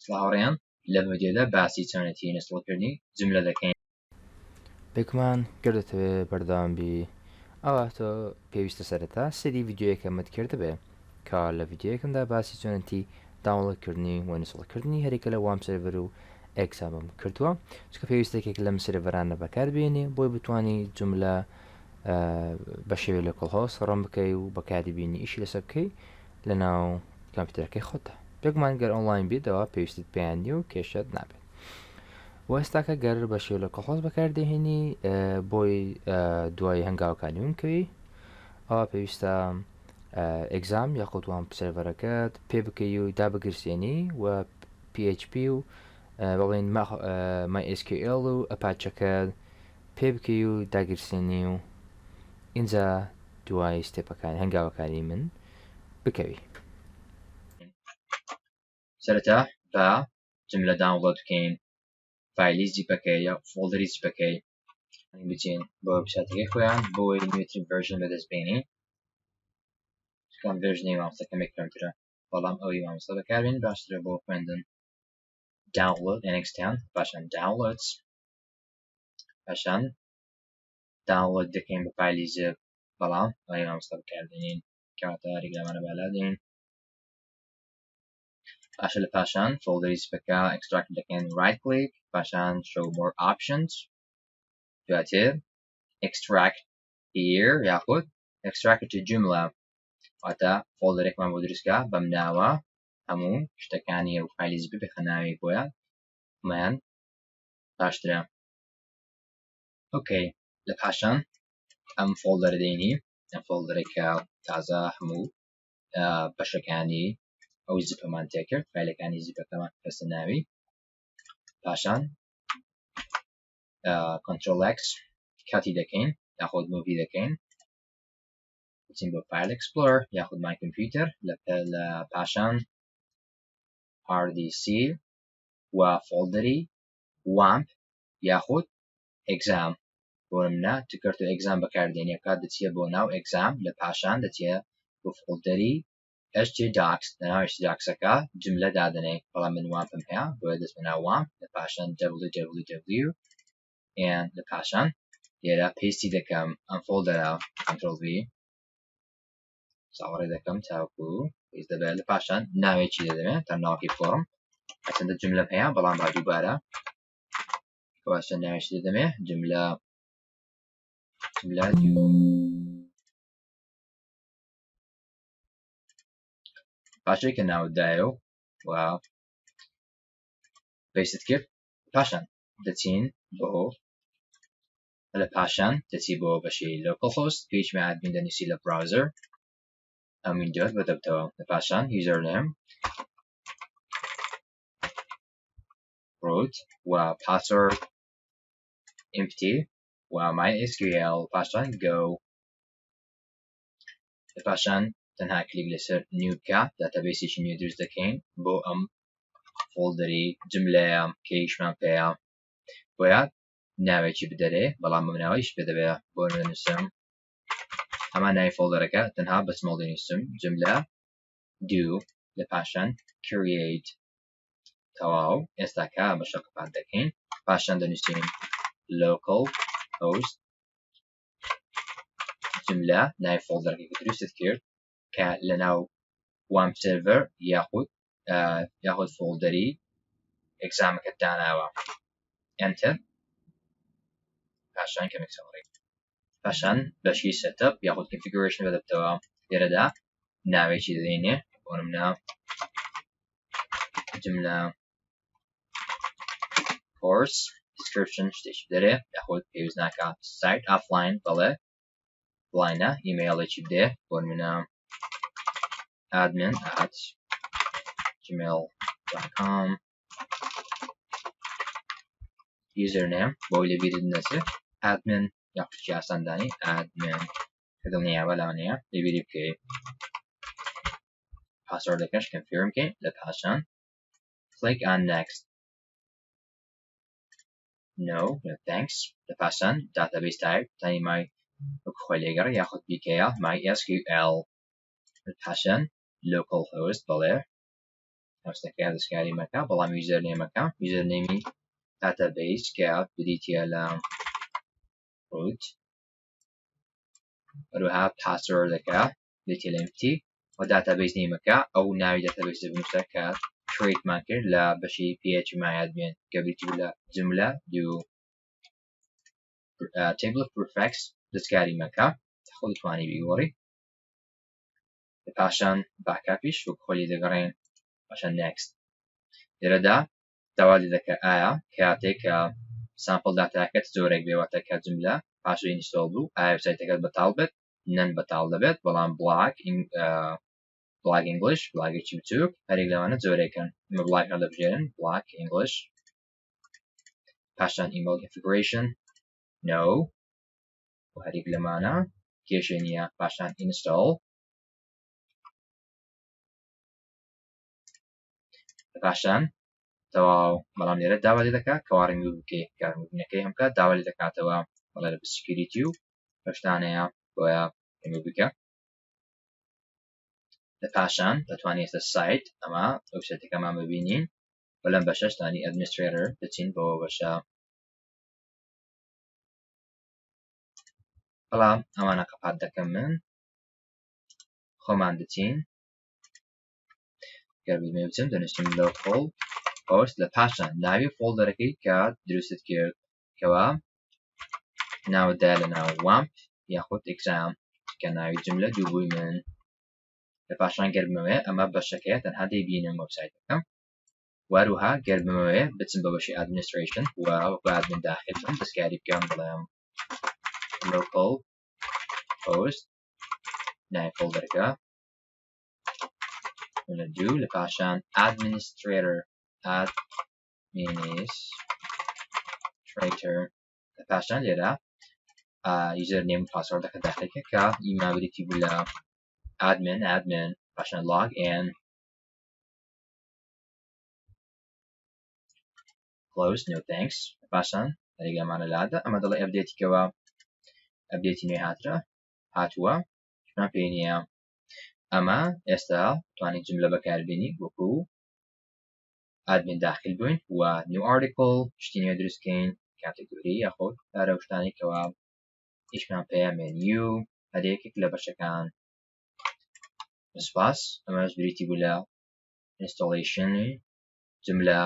سڵاوەڕێیان لە ڤیدیۆدا باسی چۆنێتی ئینستۆڵکردنی جوملە دەکەین. بێگومان گەردەتەوێ بەردەوام بی ئەوە تۆ پێویستە سەرەتا سەری ڤیدیۆیەکەمت کردبێ کە لە ڤیدیۆیەکەمدا باسی چۆنەتی داوڵەتکردنی و ئینستۆڵکردنی هەرێکە لە وام سێرڤەر و ئێکسامم کردووە چکە پێویستێکێک لەم سێرڤەرانە بەکاربێنێ بۆی بتوانی جوملە بە شێوەیە لە کۆڵهۆس ڕەم بکەی و بەکاری بینی ئیشی لەسەر بکەی لە ناو کۆمپیوتەرەکەی خۆتە. بێگومان گەر ئۆنلاین بیتەوە پێویستت پێیانی و کێشت نابێت. وەستاکە گەر بە شێوە لە کۆڵهۆس بەکاردێهێنی بۆی دوای هەنگاوەکانی ونکەوی ئەوە پێویستە ئێگزام یاخود وام سێرڤەرەکەت پێ بکەی و دابگرسێنی و PHP و بەڵێن MySQL و ئەپاچەکە پێ بکەی و داگرسێنی و اینجا دوای ستێپەکانی هەنگاوەکانی من بکەوی. سەرەتا بە جوملە داونلۆد بکەین، فایلی زیپەکەی یا فۆڵدەری زیپەکەی بچین بۆ وێبسایتەکەی خۆیان بۆی نوێترین ڤەرژن بەدەستبێنین. کام ڤەرژنی مامۆستاکەمێک کەمترە بەڵام ئەوەی مامۆستا بەکاربێن باشترە بۆ خوێندن. download and extend پاشان downloads پاشان download دەکەین بە فایلی زیپ بەڵام ئەوەی مامۆستا بەکاردێنین کەواتە ڕیگرامانە بالا دێن. پاشە لە پاشان فۆڵدەری زیپەکە extract دەکەین right click پاشان show more options دواتر extract here یاخود extract to Joomla واتە فۆڵدەرێکمان بۆ دروستکە بەم ناوە هەموو شتەکانی و فایلی زیپ بخەناوی بۆیە من باشترە. ئۆکەی لە پاشان ئەم فۆڵدەر دەینی ئەم فۆڵدەرێکە تازە هەموو بەشەکانی ئەو زیپەمان تێکرد فایلەکانی زیپەکەمان کەسە ناوی پاشان Ctrl X کاتی دەکەین یاخود موڤی دەکەین بچین بۆ فایل ئەکسپلۆرەر یاخود مای کۆمپیوتەر لە پاشان RDC و فۆڵدەری وامپ یاخود ئێگزام بۆ نمونە تکرد و ئێگزام بەکاردێنی کات دەچیە بۆ ناو ئێگزام لە پاشان دەچێ بۆ فۆڵدەری HTDocs لە ناو HTDocsەکە جوملە دادنێ بەڵام من وامپم هەیە بۆیە دەست بە ناو وامپ لە پاشان www لە پاشان لێرە پێستی دەکەم ئەم فۆڵدەرە Ctrl V چاوەڕێ دەکەم تاوەکو پێست دەبێت لە پاشان ناوێکی دەدەمێت تا ناوەکەی فۆرم چەندە جوملەم هەیە بەڵام با دووبارە کەواتە ناوێکی دەدەمێ جوملە پاشەی کە ناودایە و پێست کرد پاشان دەچین بۆ لە پاشان دەچی بۆ بەشی local host پێشمە ئادمین دەنووسی لە براوزەر ئەم ویندۆت بەدەبتەوە لە پاشان username root و password empty و MySQL پاشان go لە پاشان تەنها کلیک لەسەر new بکە داتابێسێکی نوێ دروست دەکەین بۆ ئەم فۆڵدەری جوملەیە کەیشمان پێەیە بۆیە ناوێکی بدەرێ بەڵام بەم ناوەیش پێ دەبێت بۆ نووسم ئەمان ناوی فۆڵدەرەکە تەنها بە سمۆڵ دەنووسم جوملە do لە پاشان create تەواو ئێستا کە بەشە قوپات دەکەین پاشان دەنووسین local host جوملە ناوی فۆڵدەرەکەی کە دروستت کرد کە لە ناو وام سێرڤەر یاخود فۆڵدەری ئێگزامەکەت داناوە enter پاشان کەمێک سەوڕی پاشان بەشی setup یاخود configuration بەدەبتەوە لێرەدا ناوێکی دەدەینێ بۆ نمونە جوملە course description شتێکی بدەرێ یاخود پێویست ناکە site offline بەڵێ بڵاینە ئیمەیلێکی بدێ بۆ نمونە admin@gmail.com username بۆی لە بیرت نەچێت admin یاخودی ئاساندانی admin کە دڵنییا بەلاوانەیە لە بیری بکەی پاسوەردەکەش confirm بکەین لە پاشان click on next no thanks لە پاشان database type تانی مای خۆی لێگەڕ یاخود بیکەیە MySQL لە پاشان local host بەڵێ هەستەکە دەستکاری مەکە بەڵام یوزەرنێمەکە یوزەرنێمی داتابیس کە بریتە لە روت هەروەها پاسوەردەکە بریتە لە empty و داتابیس نێمەکە ئەو ناوی داتابیس بنووسە کە کریتمان کرد لە بەشی PHP کە بریتی لە جوملە دوو table of prefix دەستکاری مەکە خۆ دەتوانی بیگۆڕی پاشان باکاپیش وەک خۆلی دەگەڕێن پاشان next لێرەدا داوای دەکە ئایا کاتێک کە سامپڵ داتاکەت زۆرێک بێواتە کە جوملە پاشوی ئینستۆڵ بوو ئایا وێبسایتەکەت بەتاڵ بێت نەن بەتاڵ دەبێت بەڵام بڵاگ ئینگلیش بڵاگێکی بچووک هەرێک لەوانە زۆرێکن ئمە بڵاگ هەڵدەبژێرن بڵاگ ئینگلیش پاشان ئیمیل configuration no و هەرێک لەمانە کێشەی نییە پاشان install پاشان تەواو بەڵام لێرە داوا لێ دەکات کەوا ڕنگی بکەی کارمبوونەکەی هەم کات داوا لێ دەکاتەوە بەڵێ لە سکیوریتی و هەشتانەیە بۆیە ڕنگی بکە لە پاشان دەتوانێت سایت ئەمە وێبسایتەکەمان ببینین بەلەم بە شەشتانی ئەدمنیسترێتر دەچین بۆ بەشە بەڵام ئەمانە قەپات دەکەم من خۆمان دەچین گەربێ بچم دەنووسم local host لە پاشان ناوی فۆڵدەرەکەی کە دروستت کرد کەوا ناودا لە ناو وامپ یاخود ئێکزام کە ناوی جوملە دوو بووی من لە پاشان گەربمەوێ ئەمە بەشەکەیە تەنها دەیبینم وێبسایتەکەم واروها گەربمەوێ بچم بە بەشی administration و وەکو admin داخل بم دەستکاری بکەم بڵێم local host ناوی فۆڵدەرەکە لە دوو لە پاشان administrator لە پاشان لێرە یوزەرنێم و پاسوەردەکە داخلکە کە ئیمابریتی بوو لە admin پاشان log in close no thanks پاشان هەرێگەمانە لادا ئەمە دەڵێ ئەپدێتیکەوە ئەپدێتی نوێ هاتووە شمان پێی نییە ئەمە ئێستا توانین جوملە بەکاربێنی وەکو admin داخل بووین و new article شتی نوێ دروستکەین کاتێگۆری یاخۆ لارە شتانی کەوا هیچمان پێیە menu هەرێکێک لە بەشەکان سپاس ئەمەش بریتی بوو لە installation جوملە